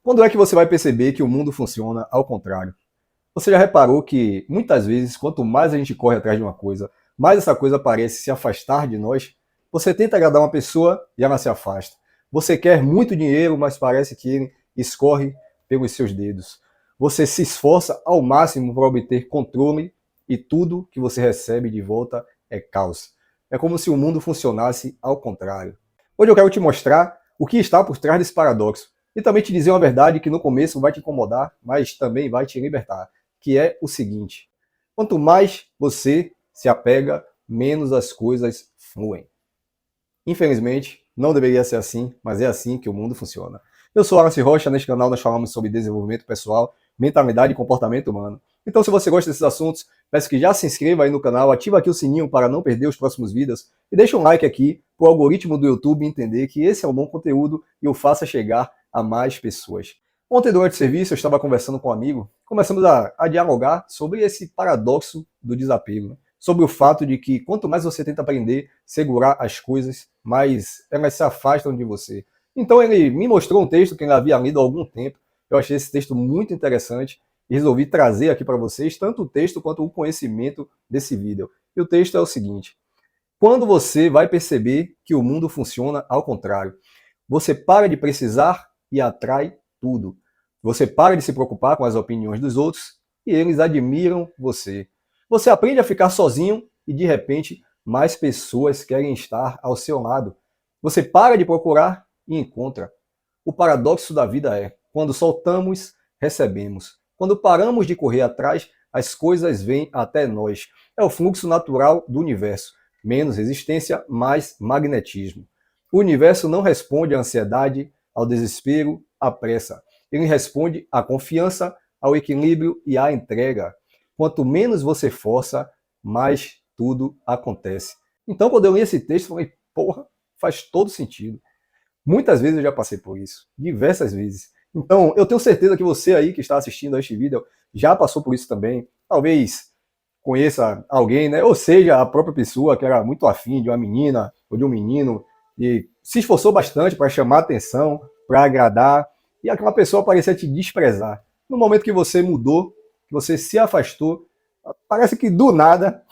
Quando é que você vai perceber que o mundo funciona ao contrário? Você já reparou que, muitas vezes, quanto mais a gente corre atrás de uma coisa, mais essa coisa parece se afastar de nós? Você tenta agradar uma pessoa e ela se afasta. Você quer muito dinheiro, mas parece que ele escorre pelos seus dedos. Você se esforça ao máximo para obter controle e tudo que você recebe de volta é caos. É como se o mundo funcionasse ao contrário. Hoje eu quero te mostrar o que está por trás desse paradoxo e também te dizer uma verdade que no começo vai te incomodar, mas também vai te libertar, que é o seguinte: quanto mais você se apega, menos as coisas fluem. Infelizmente, não deveria ser assim, mas é assim que o mundo funciona. Eu sou Arance Rocha, neste canal nós falamos sobre desenvolvimento pessoal, mentalidade e comportamento humano. Então, se você gosta desses assuntos, peço que já se inscreva aí no canal, ativa aqui o sininho para não perder os próximos vídeos e deixa um like aqui para o algoritmo do YouTube entender que esse é um bom conteúdo e o faça chegar a mais pessoas. Ontem, durante o serviço, eu estava conversando com um amigo, começamos a dialogar sobre esse paradoxo do desapego, sobre o fato de que quanto mais você tenta aprender, segurar as coisas, mais elas se afastam de você. Então ele me mostrou um texto que ele havia lido há algum tempo. Eu achei esse texto muito interessante e resolvi trazer aqui para vocês tanto o texto quanto o conhecimento desse vídeo. E o texto é o seguinte: quando você vai perceber que o mundo funciona ao contrário, você para de precisar e atrai tudo. Você para de se preocupar com as opiniões dos outros e eles admiram você. Você aprende a ficar sozinho e, de repente, mais pessoas querem estar ao seu lado. Você para de procurar e encontra. O paradoxo da vida é: quando soltamos, recebemos. Quando paramos de correr atrás, as coisas vêm até nós. É o fluxo natural do universo. Menos resistência, mais magnetismo. O universo não responde à ansiedade, ao desespero, à pressa. Ele responde à confiança, ao equilíbrio e à entrega. Quanto menos você força, mais tudo acontece. Então, quando eu li esse texto, eu falei, porra, faz todo sentido. Muitas vezes eu já passei por isso, diversas vezes. Então, eu tenho certeza que você aí que está assistindo a este vídeo já passou por isso também. Talvez conheça alguém, né? Ou seja, a própria pessoa que era muito afim de uma menina ou de um menino e se esforçou bastante para chamar atenção, para agradar, e aquela pessoa parecia te desprezar. No momento que você mudou, que você se afastou, parece que do nada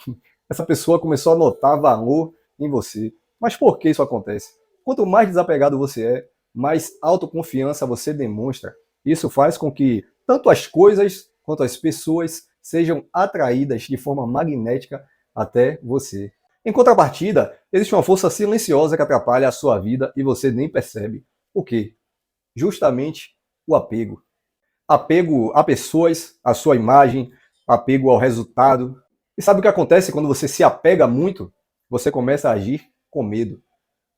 essa pessoa começou a notar valor em você. Mas por que isso acontece? Quanto mais desapegado você é, mais autoconfiança você demonstra. Isso faz com que tanto as coisas quanto as pessoas sejam atraídas de forma magnética até você. Em contrapartida, existe uma força silenciosa que atrapalha a sua vida e você nem percebe. O quê? Justamente o apego. Apego a pessoas, a sua imagem, apego ao resultado. E sabe o que acontece quando você se apega muito? Você começa a agir com medo.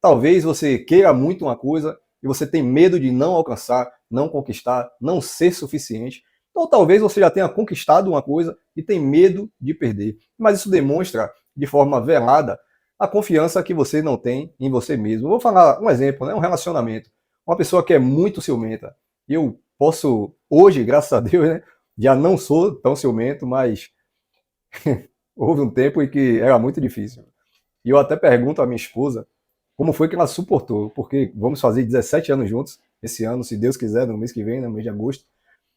Talvez você queira muito uma coisa e você tem medo de não alcançar, não conquistar, não ser suficiente. Ou talvez você já tenha conquistado uma coisa e tem medo de perder. Mas isso demonstra de forma velada a confiança que você não tem em você mesmo. Vou falar um exemplo, né? Um relacionamento. Uma pessoa que é muito ciumenta. Eu posso, hoje, graças a Deus, né? Já não sou tão ciumento, mas houve um tempo em que era muito difícil. E eu até pergunto à minha esposa como foi que ela suportou, porque vamos fazer 17 anos juntos esse ano, se Deus quiser, no mês que vem, no mês de agosto.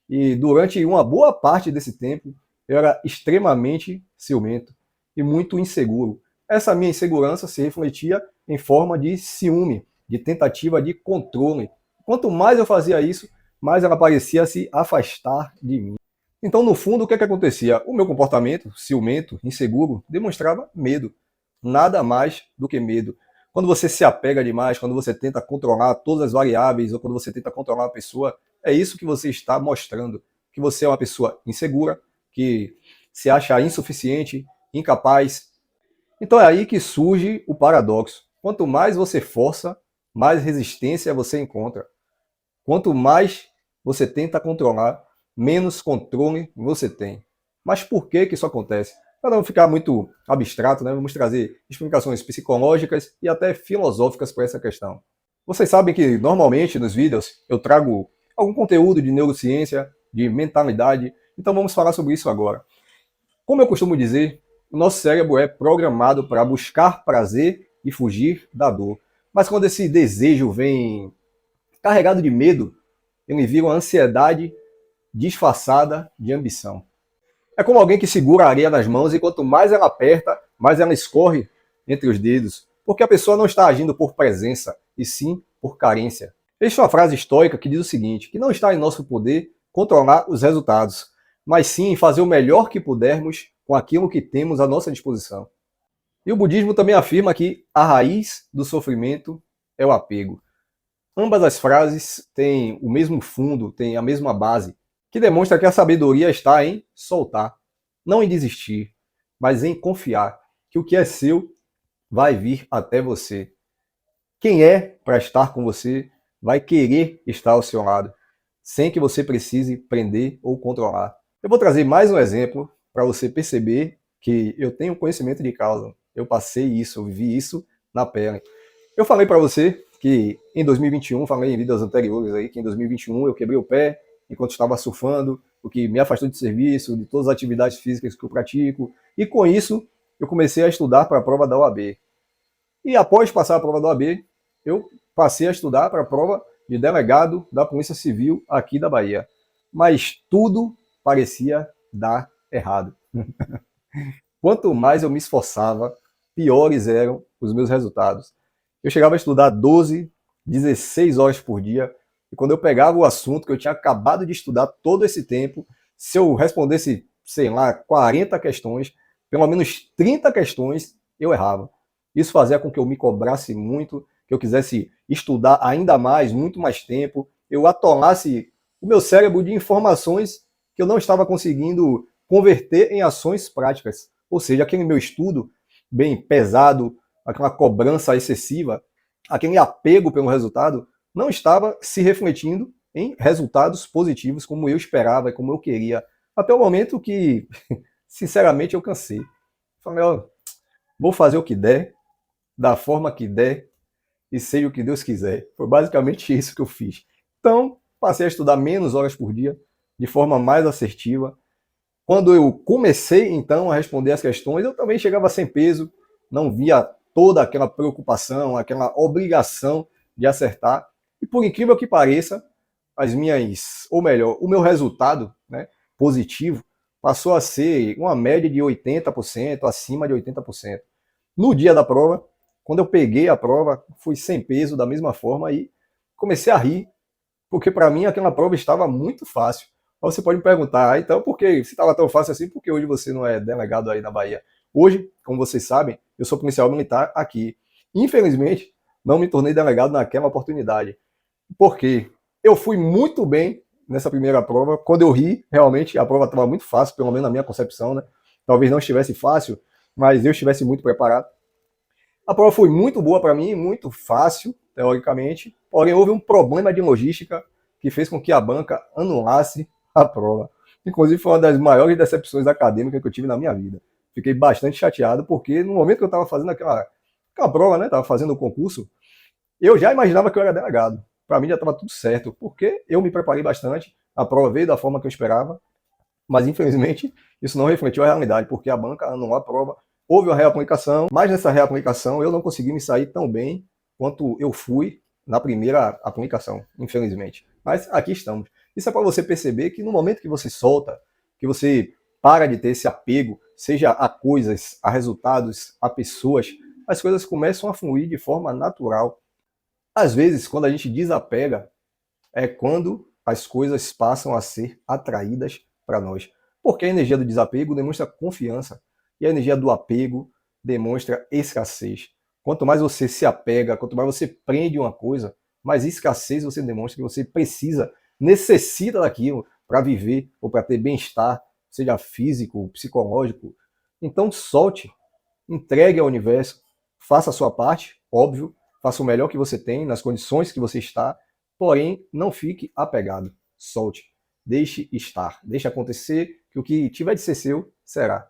E durante uma boa parte desse tempo, eu era extremamente ciumento e muito inseguro. Essa minha insegurança se refletia em forma de ciúme, de tentativa de controle. Quanto mais eu fazia isso, mais ela parecia se afastar de mim. Então, no fundo, o que é que acontecia? O meu comportamento, ciumento, inseguro, demonstrava medo. Nada mais do que medo. Quando você se apega demais, quando você tenta controlar todas as variáveis, ou quando você tenta controlar a pessoa, é isso que você está mostrando. Que você é uma pessoa insegura, que se acha insuficiente, incapaz. Então é aí que surge o paradoxo. Quanto mais você força, mais resistência você encontra. Quanto mais você tenta controlar, menos controle você tem. Mas por que isso acontece? Para não ficar muito abstrato, né, vamos trazer explicações psicológicas e até filosóficas para essa questão. Vocês sabem que normalmente nos vídeos eu trago algum conteúdo de neurociência, de mentalidade, então vamos falar sobre isso agora. Como eu costumo dizer, o nosso cérebro é programado para buscar prazer e fugir da dor. Mas quando esse desejo vem carregado de medo, ele vira uma ansiedade disfarçada de ambição. É como alguém que segura a areia nas mãos e quanto mais ela aperta, mais ela escorre entre os dedos, porque a pessoa não está agindo por presença, e sim por carência. Existe uma frase estoica que diz o seguinte, que não está em nosso poder controlar os resultados, mas sim fazer o melhor que pudermos com aquilo que temos à nossa disposição. E o budismo também afirma que a raiz do sofrimento é o apego. Ambas as frases têm o mesmo fundo, têm a mesma base, que demonstra que a sabedoria está em soltar, não em desistir, mas em confiar que o que é seu vai vir até você. Quem é para estar com você vai querer estar ao seu lado, sem que você precise prender ou controlar. Eu vou trazer mais um exemplo para você perceber que eu tenho conhecimento de causa. Eu passei isso, eu vivi isso na pele. Eu falei para você que em 2021, falei em vídeos anteriores aí, que em 2021 eu quebrei o pé enquanto estava surfando, o que me afastou de serviço, de todas as atividades físicas que eu pratico, e com isso eu comecei a estudar para a prova da OAB. E após passar a prova da OAB, eu passei a estudar para a prova de delegado da Polícia Civil aqui da Bahia. Mas tudo parecia dar errado. Quanto mais eu me esforçava, piores eram os meus resultados. Eu chegava a estudar 12, 16 horas por dia, e quando eu pegava o assunto que eu tinha acabado de estudar todo esse tempo, se eu respondesse, sei lá, 40 questões, pelo menos 30 questões, eu errava. Isso fazia com que eu me cobrasse muito, que eu quisesse estudar ainda mais, muito mais tempo, eu atolasse o meu cérebro de informações que eu não estava conseguindo converter em ações práticas. Ou seja, aquele meu estudo bem pesado, aquela cobrança excessiva, aquele apego pelo resultado, não estava se refletindo em resultados positivos como eu esperava e como eu queria. Até o momento que, sinceramente, eu cansei. Falei, ó, vou fazer o que der, da forma que der, e seja o que Deus quiser. Foi basicamente isso que eu fiz. Então, passei a estudar menos horas por dia, de forma mais assertiva. Quando eu comecei, então, a responder as questões, eu também chegava sem peso, não via toda aquela preocupação, aquela obrigação de acertar. E por incrível que pareça, as minhas, ou melhor, o meu resultado, né, positivo passou a ser uma média de 80%, acima de 80%. No dia da prova, quando eu peguei a prova, fui sem peso da mesma forma e comecei a rir, porque para mim aquela prova estava muito fácil. Aí você pode me perguntar, então por que se estava tão fácil assim, por que hoje você não é delegado aí na Bahia? Hoje, como vocês sabem, eu sou policial militar aqui. Infelizmente, não me tornei delegado naquela oportunidade. Porque eu fui muito bem nessa primeira prova. Quando eu ri, realmente a prova estava muito fácil, pelo menos na minha concepção, né? Talvez não estivesse fácil, mas eu estivesse muito preparado. A prova foi muito boa para mim, muito fácil, teoricamente, porém houve um problema de logística que fez com que a banca anulasse a prova. Inclusive foi uma das maiores decepções acadêmicas que eu tive na minha vida. Fiquei bastante chateado porque no momento que eu estava fazendo aquela prova, né, estava fazendo o concurso, eu já imaginava que eu era delegado. Para mim já estava tudo certo, porque eu me preparei bastante, a prova veio da forma que eu esperava, mas infelizmente isso não refletiu a realidade, porque a banca anulou a prova, houve uma reaplicação, mas nessa reaplicação eu não consegui me sair tão bem quanto eu fui na primeira aplicação, infelizmente. Mas aqui estamos. Isso é para você perceber que no momento que você solta, que você para de ter esse apego, seja a coisas, a resultados, a pessoas, as coisas começam a fluir de forma natural. Às vezes, quando a gente desapega, é quando as coisas passam a ser atraídas para nós. Porque a energia do desapego demonstra confiança e a energia do apego demonstra escassez. Quanto mais você se apega, quanto mais você prende uma coisa, mais escassez você demonstra que você precisa, necessita daquilo para viver ou para ter bem-estar, seja físico, psicológico. Então solte, entregue ao universo, faça a sua parte, óbvio, faça o melhor que você tem, nas condições que você está, porém, não fique apegado. Solte. Deixe estar. Deixe acontecer, que o que tiver de ser seu, será.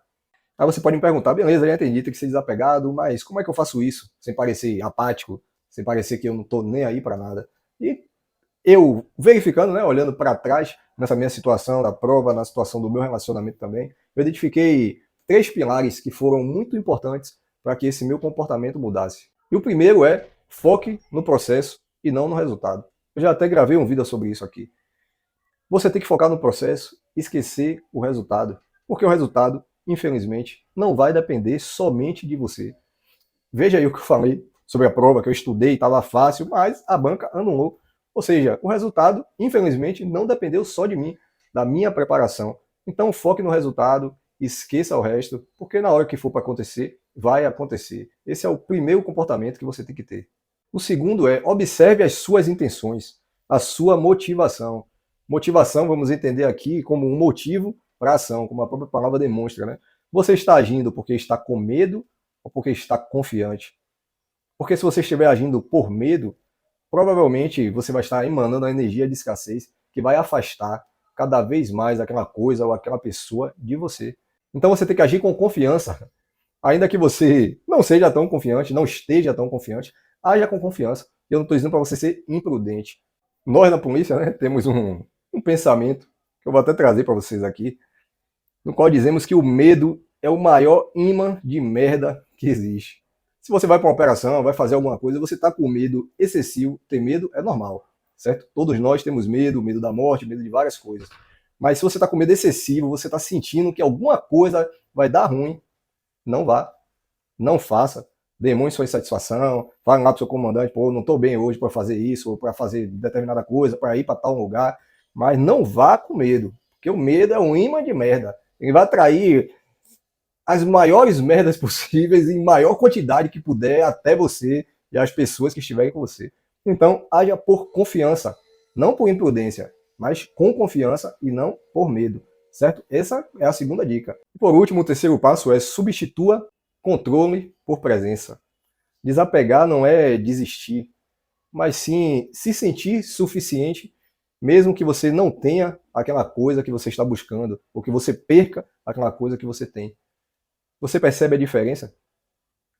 Aí você pode me perguntar, beleza, já entendi, tem que ser desapegado, mas como é que eu faço isso? Sem parecer apático, sem parecer que eu não estou nem aí para nada. E eu, verificando, né, olhando para trás, nessa minha situação da prova, na situação do meu relacionamento também, eu identifiquei 3 pilares que foram muito importantes para que esse meu comportamento mudasse. E o primeiro é foque no processo e não no resultado. Eu já até gravei um vídeo sobre isso aqui. Você tem que focar no processo, esquecer o resultado, porque o resultado, infelizmente, não vai depender somente de você. Veja aí o que eu falei sobre a prova, que eu estudei, estava fácil, mas a banca anulou. Ou seja, o resultado, infelizmente, não dependeu só de mim, da minha preparação. Então foque no resultado, esqueça o resto, porque na hora que for para acontecer, vai acontecer. Esse é o primeiro comportamento que você tem que ter. O segundo é, observe as suas intenções, a sua motivação. Motivação, vamos entender aqui como um motivo para a ação, como a própria palavra demonstra, né? Você está agindo porque está com medo ou porque está confiante? Porque se você estiver agindo por medo, provavelmente você vai estar emanando a energia de escassez que vai afastar cada vez mais aquela coisa ou aquela pessoa de você. Então você tem que agir com confiança. Ainda que você não seja tão confiante, não esteja tão confiante, haja com confiança. Eu não estou dizendo para você ser imprudente. Nós na polícia, né, temos um pensamento que eu vou até trazer para vocês aqui, no qual dizemos que o medo é o maior imã de merda que existe. Se você vai para uma operação, vai fazer alguma coisa, você está com medo excessivo, ter medo é normal, certo? Todos nós temos medo, medo da morte, medo de várias coisas. Mas se você está com medo excessivo, você está sentindo que alguma coisa vai dar ruim, não vá, não faça. Demonstre sua insatisfação, fale lá para o seu comandante, pô, não estou bem hoje para fazer isso, ou para fazer determinada coisa, para ir para tal lugar, mas não vá com medo, porque o medo é um imã de merda. Ele vai atrair as maiores merdas possíveis em maior quantidade que puder até você e as pessoas que estiverem com você. Então, haja por confiança, não por imprudência, mas com confiança e não por medo, certo? Essa é a segunda dica. Por último, o terceiro passo é substitua controle por presença. Desapegar não é desistir, mas sim se sentir suficiente, mesmo que você não tenha aquela coisa que você está buscando, ou que você perca aquela coisa que você tem. Você percebe a diferença?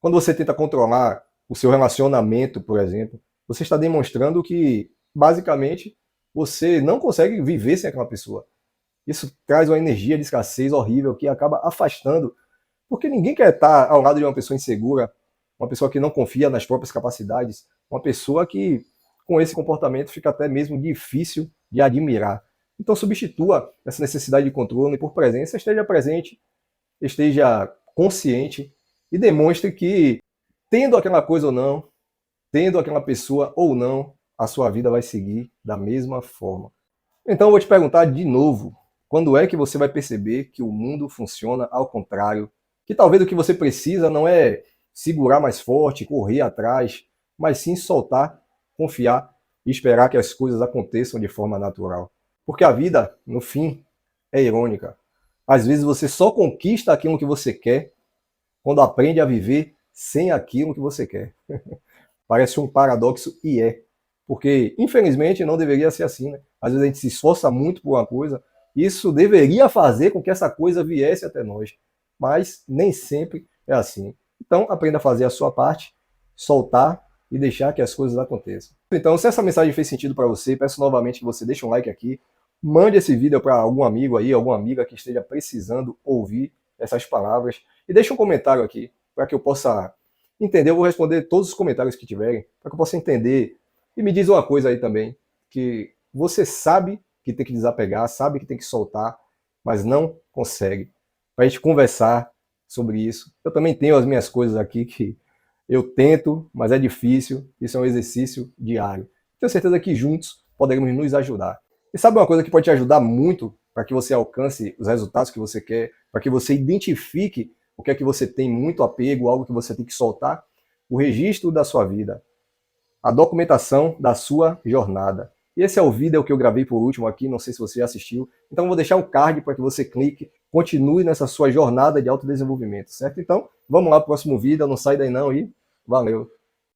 Quando você tenta controlar o seu relacionamento, por exemplo, você está demonstrando que, basicamente, você não consegue viver sem aquela pessoa. Isso traz uma energia de escassez horrível que acaba afastando, porque ninguém quer estar ao lado de uma pessoa insegura, uma pessoa que não confia nas próprias capacidades, uma pessoa que, com esse comportamento, fica até mesmo difícil de admirar. Então, substitua essa necessidade de controle por presença, esteja presente, esteja consciente e demonstre que, tendo aquela coisa ou não, tendo aquela pessoa ou não, a sua vida vai seguir da mesma forma. Então eu vou te perguntar de novo, quando é que você vai perceber que o mundo funciona ao contrário? Que talvez o que você precisa não é segurar mais forte, correr atrás, mas sim soltar, confiar e esperar que as coisas aconteçam de forma natural. Porque a vida, no fim, é irônica. Às vezes você só conquista aquilo que você quer quando aprende a viver sem aquilo que você quer. Parece um paradoxo e é. Porque, infelizmente, não deveria ser assim, né? Às vezes a gente se esforça muito por uma coisa, isso deveria fazer com que essa coisa viesse até nós. Mas nem sempre é assim. Então, aprenda a fazer a sua parte, soltar e deixar que as coisas aconteçam. Então, se essa mensagem fez sentido para você, peço novamente que você deixe um like aqui, mande esse vídeo para algum amigo aí, alguma amiga que esteja precisando ouvir essas palavras e deixe um comentário aqui para que eu possa entender. Eu vou responder todos os comentários que tiverem para que eu possa entender. E me diz uma coisa aí também, que você sabe que tem que desapegar, sabe que tem que soltar, mas não consegue. Para a gente conversar sobre isso. Eu também tenho as minhas coisas aqui que eu tento, mas é difícil. Isso é um exercício diário. Tenho certeza que juntos poderemos nos ajudar. E sabe uma coisa que pode te ajudar muito para que você alcance os resultados que você quer, para que você identifique o que é que você tem muito apego, algo que você tem que soltar? O registro da sua vida, a documentação da sua jornada. E esse é o vídeo que eu gravei por último aqui, não sei se você já assistiu. Então eu vou deixar um card para que você clique, continue nessa sua jornada de autodesenvolvimento, certo? Então, vamos lá para o próximo vídeo, não sai daí não e valeu!